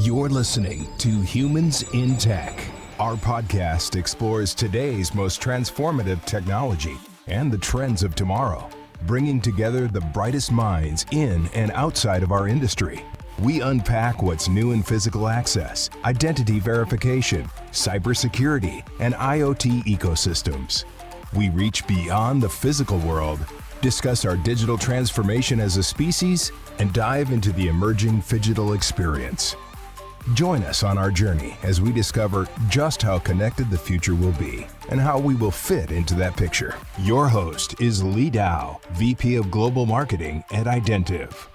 You're listening to Humans in Tech. Our podcast explores today's most transformative technology and the trends of tomorrow, bringing together the brightest minds in and outside of our industry. We unpack what's new in physical access, identity verification, cybersecurity, and IoT ecosystems. We reach beyond the physical world, discuss our digital transformation as a species, and dive into the emerging phygital experience. Join us on our journey as we discover just how connected the future will be and how we will fit into that picture. Your host is Lee Dow, VP of Global Marketing at Identiv.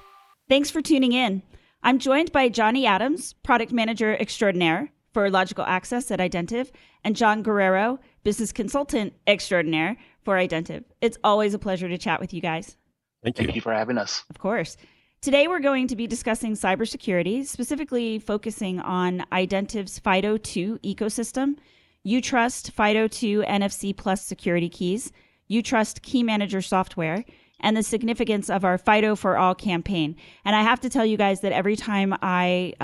Thanks for tuning in. I'm joined by Jonny Adams, Product Manager Extraordinaire for Logical Access at Identiv, and John Guerrero, Business Consultant Extraordinaire for Identiv. It's always a pleasure to chat with you guys. Thank you for having us. Of course. Today, we're going to be discussing cybersecurity, specifically focusing on Identiv's FIDO 2 ecosystem, UTrust FIDO 2 NFC Plus security keys, UTrust Key Manager software, and the significance of our FIDO for All campaign. And I have to tell you guys that every time I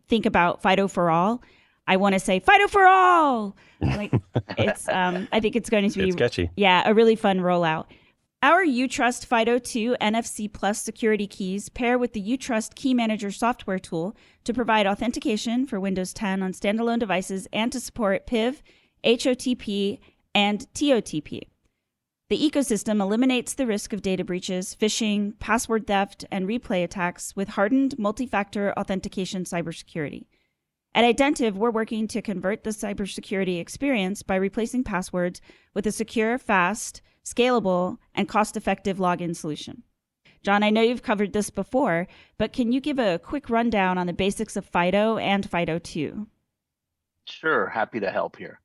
think about FIDO for All, I want to say FIDO for All. Like it's, I think it's going to be, it's catchy. Yeah, a really fun rollout. Our UTrust FIDO 2 NFC Plus security keys pair with the UTrust Key Manager software tool to provide authentication for Windows 10 on standalone devices and to support PIV, HOTP, and TOTP. The ecosystem eliminates the risk of data breaches, phishing, password theft, and replay attacks with hardened multi-factor authentication cybersecurity. At Identiv, we're working to convert the cybersecurity experience by replacing passwords with a secure, fast, scalable, and cost-effective login solution. John, I know you've covered this before, but can you give a quick rundown on the basics of FIDO and FIDO 2? Sure, happy to help here.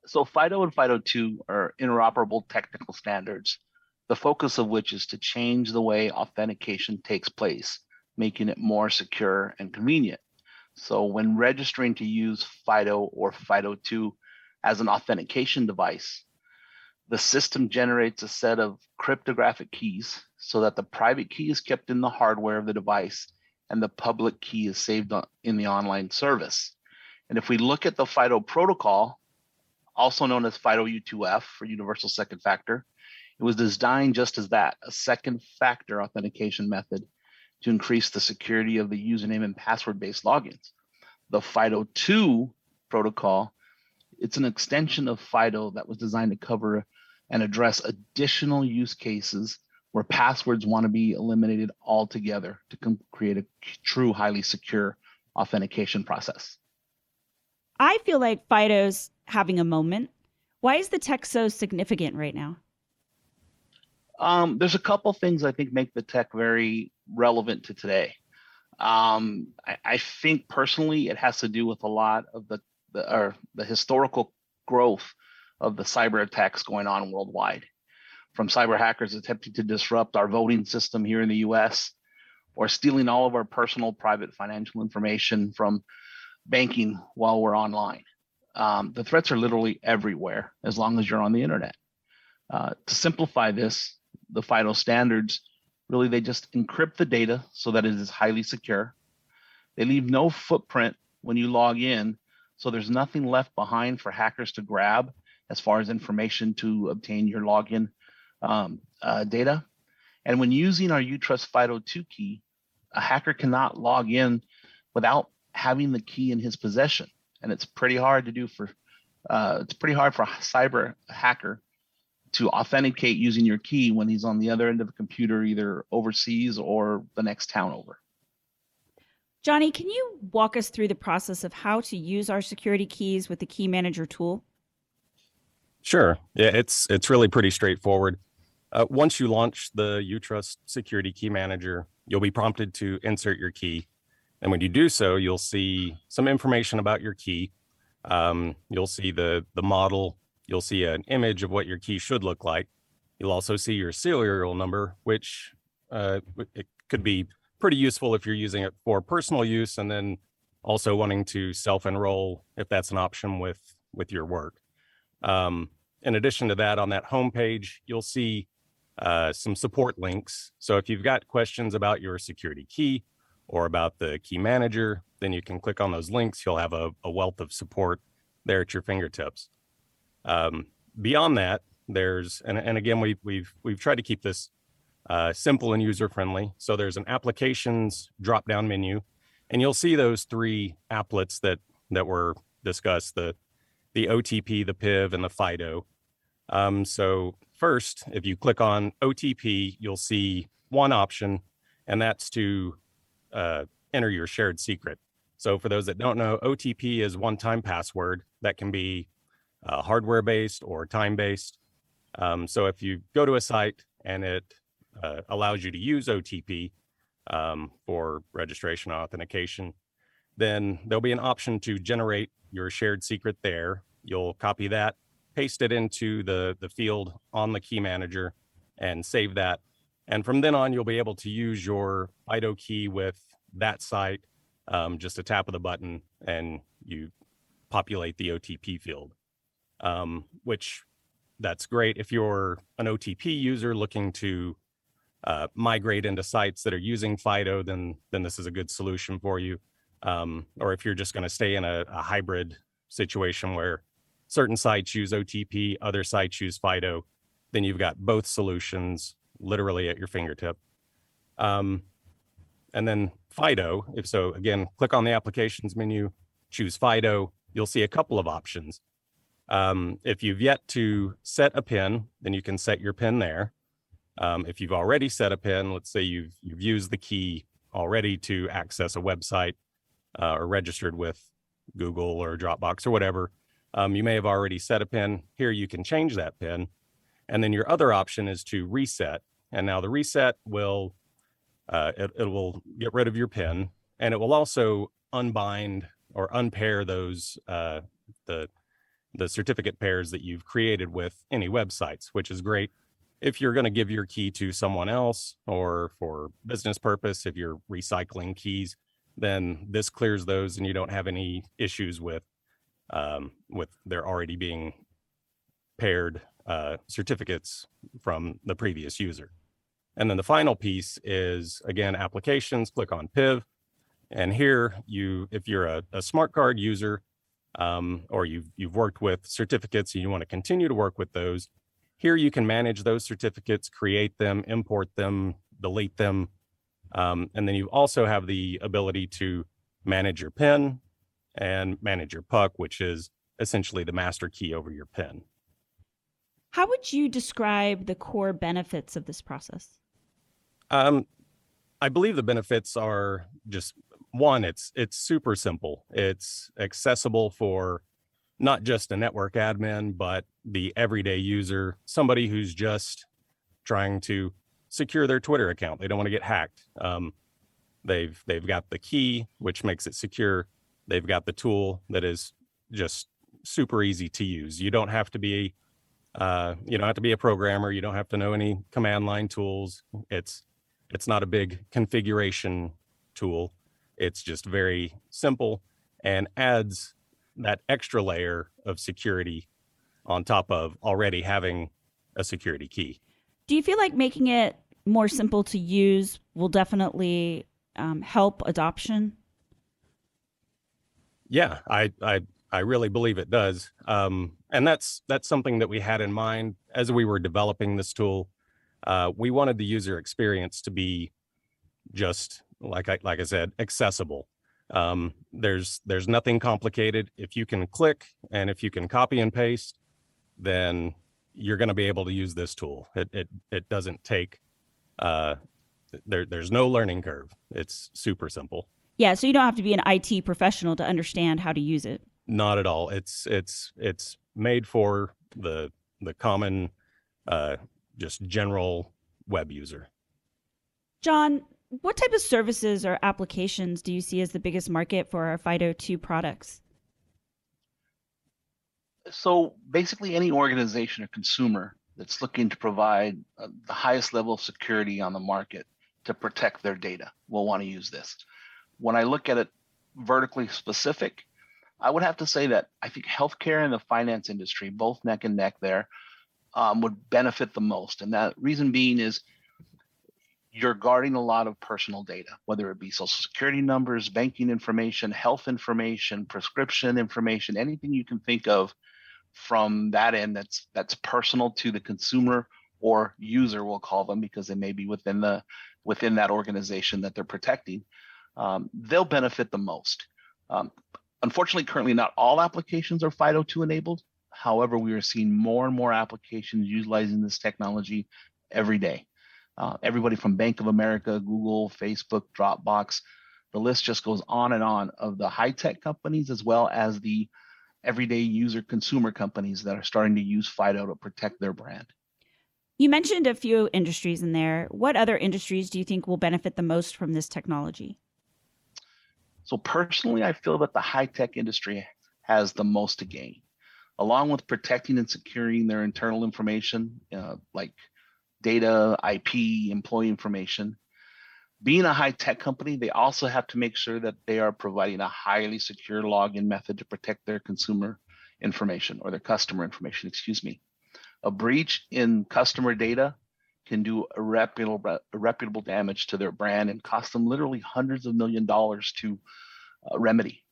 So FIDO and FIDO 2 are interoperable technical standards, the focus of which is to change the way authentication takes place, making it more secure and convenient. So when registering to use FIDO or FIDO 2 as an authentication device, the system generates a set of cryptographic keys so that the private key is kept in the hardware of the device and the public key is saved in the online service. And if we look at the FIDO protocol, also known as FIDO U2F for Universal Second Factor, it was designed just as that, a second factor authentication method to increase the security of the username and password-based logins. The FIDO 2 protocol, it's an extension of FIDO that was designed to cover and address additional use cases where passwords want to be eliminated altogether to create a true, highly secure authentication process. I feel like FIDO's having a moment. Why is the tech so significant right now? There's a couple things I think make the tech very relevant to today. I think personally it has to do with a lot of the historical growth of the cyber attacks going on worldwide, from cyber hackers attempting to disrupt our voting system here in the US, or stealing all of our personal private financial information from banking while we're online. The threats are literally everywhere as long as you're on the internet. To simplify this, the FIDO standards, really they just encrypt the data so that it is highly secure. They leave no footprint when you log in, so there's nothing left behind for hackers to grab as far as information to obtain your login data. And when using our UTrust FIDO 2 key, a hacker cannot log in without having the key in his possession. And it's pretty hard to do for a cyber hacker to authenticate using your key when he's on the other end of a computer, either overseas or the next town over. Jonny, can you walk us through the process of how to use our security keys with the Key Manager tool? Sure. Yeah, it's really pretty straightforward. Once you launch the UTrust Security Key Manager, you'll be prompted to insert your key. And when you do so, you'll see some information about your key. You'll see the model. You'll see an image of what your key should look like. You'll also see your serial number, which it could be pretty useful if you're using it for personal use, and then also wanting to self-enroll if that's an option with your work. In addition to that, on that homepage, you'll see some support links. So if you've got questions about your security key, or about the key manager, then you can click on those links. You'll have a wealth of support there at your fingertips. Beyond that, there's, and again, we've tried to keep this simple and user-friendly. So there's an applications drop-down menu, and you'll see those three applets that were discussed, the OTP, the PIV, and the FIDO. So first, if you click on OTP, you'll see one option, and that's to enter your shared secret. So for those that don't know, OTP is one-time password that can be hardware-based or time-based. So if you go to a site and it allows you to use OTP for registration and authentication, then there'll be an option to generate your shared secret there. You'll copy that, paste it into the field on the key manager, and save that. And from then on, you'll be able to use your FIDO key with that site, just a tap of the button, and you populate the OTP field, which that's great. If you're an OTP user looking to migrate into sites that are using FIDO, then this is a good solution for you. Or if you're just going to stay in a hybrid situation where certain sites use OTP, other sites use FIDO, then you've got both solutions literally at your fingertip. And then FIDO, if so, again, click on the applications menu, choose FIDO. You'll see a couple of options. If you've yet to set a PIN, then you can set your PIN there. If you've already set a PIN, let's say you've used the key already to access a website or registered with Google or Dropbox or whatever, you may have already set a PIN. Here you can change that PIN. And then your other option is to reset. And now the reset will, it will get rid of your PIN, and it will also unbind or unpair those, the certificate pairs that you've created with any websites, which is great if you're going to give your key to someone else or for business purpose. If you're recycling keys, then this clears those and you don't have any issues with there already being paired certificates from the previous user. And then the final piece is, again, applications. Click on PIV. And here, if you're a smart card user, or you've worked with certificates and you want to continue to work with those, here you can manage those certificates, create them, import them, delete them. And then you also have the ability to manage your PIN and manage your PUC, which is essentially the master key over your PIN. How would you describe the core benefits of this process? I believe the benefits are just, one, it's super simple. It's accessible for not just a network admin, but the everyday user, somebody who's just trying to secure their Twitter account. They don't want to get hacked. They've got the key, which makes it secure. They've got the tool that is just super easy to use. You don't have to be a programmer. You don't have to know any command line tools. It's not a big configuration tool. It's just very simple and adds that extra layer of security on top of already having a security key. Do you feel like making it more simple to use will definitely help adoption? Yeah, I really believe it does. And that's something that we had in mind as we were developing this tool. We wanted the user experience to be just, like I said, accessible. There's nothing complicated. If you can click and if you can copy and paste, then you're going to be able to use this tool. It doesn't take, there's no learning curve. It's super simple. Yeah, so you don't have to be an IT professional to understand how to use it. Not at all. It's made for the common, just general web user. John, what type of services or applications do you see as the biggest market for our FIDO2 products? So basically any organization or consumer that's looking to provide the highest level of security on the market to protect their data will want to use this. When I look at it vertically specific, I would have to say that I think healthcare and the finance industry, both neck and neck there, would benefit the most. And that reason being is you're guarding a lot of personal data, whether it be social security numbers, banking information, health information, prescription information, anything you can think of from that end that's personal to the consumer or user, we'll call them, because they may be within that organization that they're protecting. They'll benefit the most. Unfortunately, currently not all applications are FIDO2 enabled. However, we are seeing more and more applications utilizing this technology every day. Everybody from Bank of America, Google, Facebook, Dropbox, the list just goes on and on of the high-tech companies as well as the everyday user consumer companies that are starting to use FIDO to protect their brand. You mentioned a few industries in there. What other industries do you think will benefit the most from this technology? So personally, I feel that the high-tech industry has the most to gain, along with protecting and securing their internal information, like data, IP, employee information. Being a high-tech company, they also have to make sure that they are providing a highly secure login method to protect their consumer information or their customer information, A breach in customer data can do irreparable damage to their brand and cost them literally hundreds of $millions to remedy.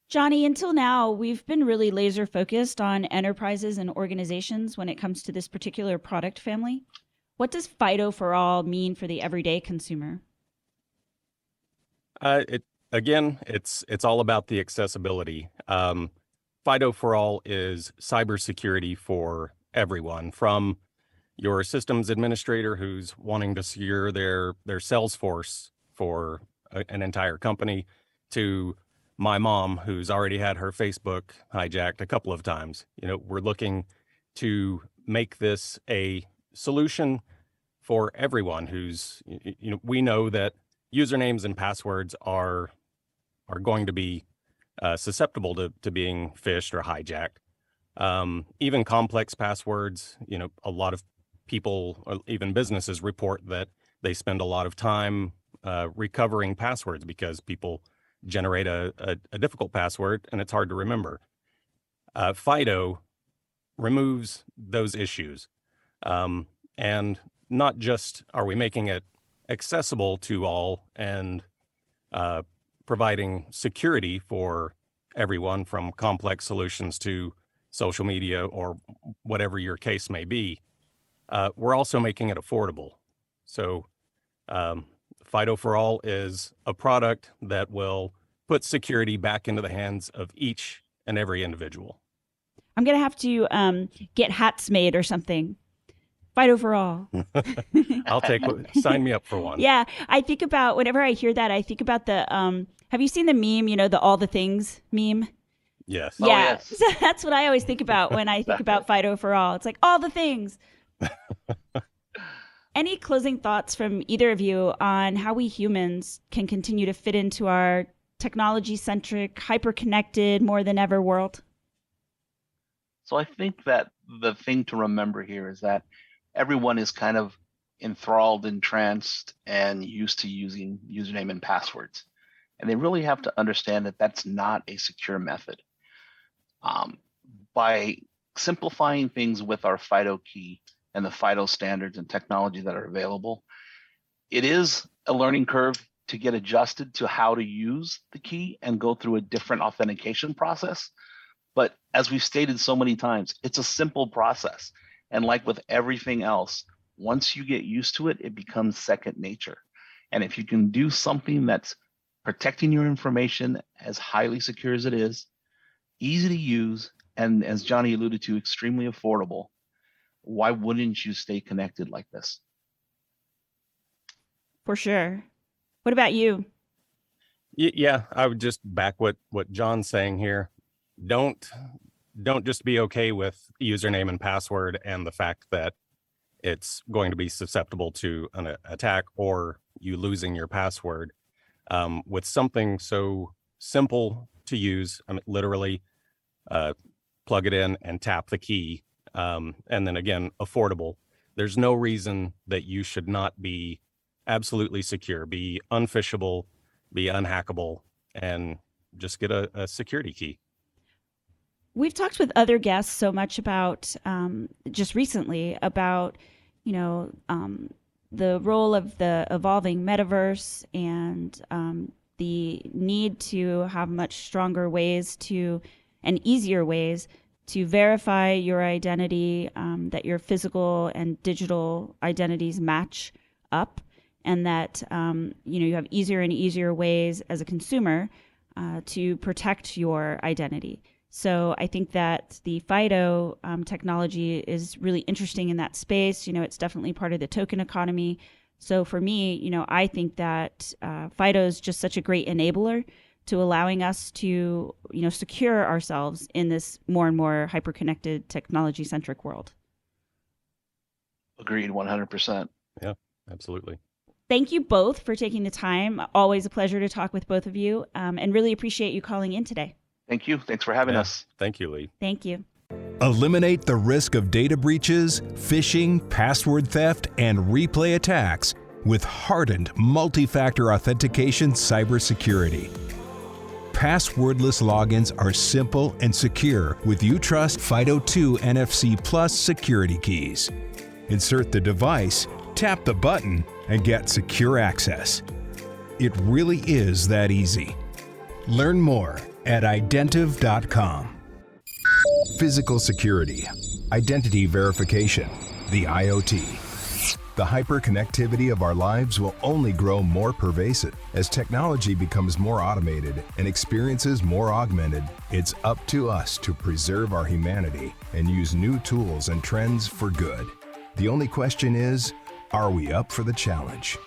Jonny, until now, we've been really laser focused on enterprises and organizations when it comes to this particular product family. What does FIDO for all mean for the everyday consumer? It's all about the accessibility. FIDO for all is cybersecurity for everyone, from your systems administrator who's wanting to secure their Salesforce for an entire company, to my mom who's already had her Facebook hijacked a couple of times. We're looking to make this a solution for everyone who's, we know that usernames and passwords are going to be susceptible to being phished or hijacked. Even complex passwords, a lot of people, or even businesses, report that they spend a lot of time recovering passwords because people generate a difficult password and it's hard to remember. FIDO removes those issues. And not just are we making it accessible to all and providing security for everyone, from complex solutions to social media or whatever your case may be, we're also making it affordable. So FIDO for All is a product that will put security back into the hands of each and every individual. I'm going to have to get hats made or something. FIDO for all. I'll sign me up for one. Yeah. I think about, whenever I hear that, I think about the, have you seen the meme, the all the things meme? Yes. Yeah. Oh, yes. So that's what I always think about when I think about FIDO for all. It's like all the things. Any closing thoughts from either of you on how we humans can continue to fit into our technology-centric, hyper-connected, more than ever world? So I think that the thing to remember here is that everyone is kind of enthralled, entranced, and used to using username and passwords. And they really have to understand that that's not a secure method. By simplifying things with our FIDO key and the FIDO standards and technology that are available, it is a learning curve to get adjusted to how to use the key and go through a different authentication process. But as we've stated so many times, it's a simple process. And like with everything else, once you get used to it, it becomes second nature. And if you can do something that's protecting your information as highly secure as it is, easy to use, and as Jonny alluded to, extremely affordable, why wouldn't you stay connected like this? For sure. What about you? Yeah, I would just back what John's saying here. Don't just be okay with username and password and the fact that it's going to be susceptible to an attack or you losing your password. With something so simple to use, literally plug it in and tap the key, and then again, affordable. There's no reason that you should not be absolutely secure, be unphishable, be unhackable, and just get a security key. We've talked with other guests so much about, just recently, about, the role of the evolving metaverse and the need to have much stronger ways to and easier ways to verify your identity, that your physical and digital identities match up, and that you have easier and easier ways as a consumer to protect your identity. So I think that the FIDO technology is really interesting in that space. It's definitely part of the token economy. So for me, I think that FIDO is just such a great enabler to allowing us to, secure ourselves in this more and more hyper-connected, technology-centric world. Agreed, 100%. Yeah, absolutely. Thank you both for taking the time. Always a pleasure to talk with both of you, and really appreciate you calling in today. Thank you. Thanks for having us. Thank you, Lee. Thank you. Eliminate the risk of data breaches, phishing, password theft, and replay attacks with hardened multi-factor authentication cybersecurity. Passwordless logins are simple and secure with UTrust FIDO2 NFC Plus security keys. Insert the device, tap the button, and get secure access. It really is that easy. Learn more at Identiv.com. Physical security, identity verification, the IoT. The hyperconnectivity of our lives will only grow more pervasive. As technology becomes more automated and experiences more augmented, it's up to us to preserve our humanity and use new tools and trends for good. The only question is, are we up for the challenge?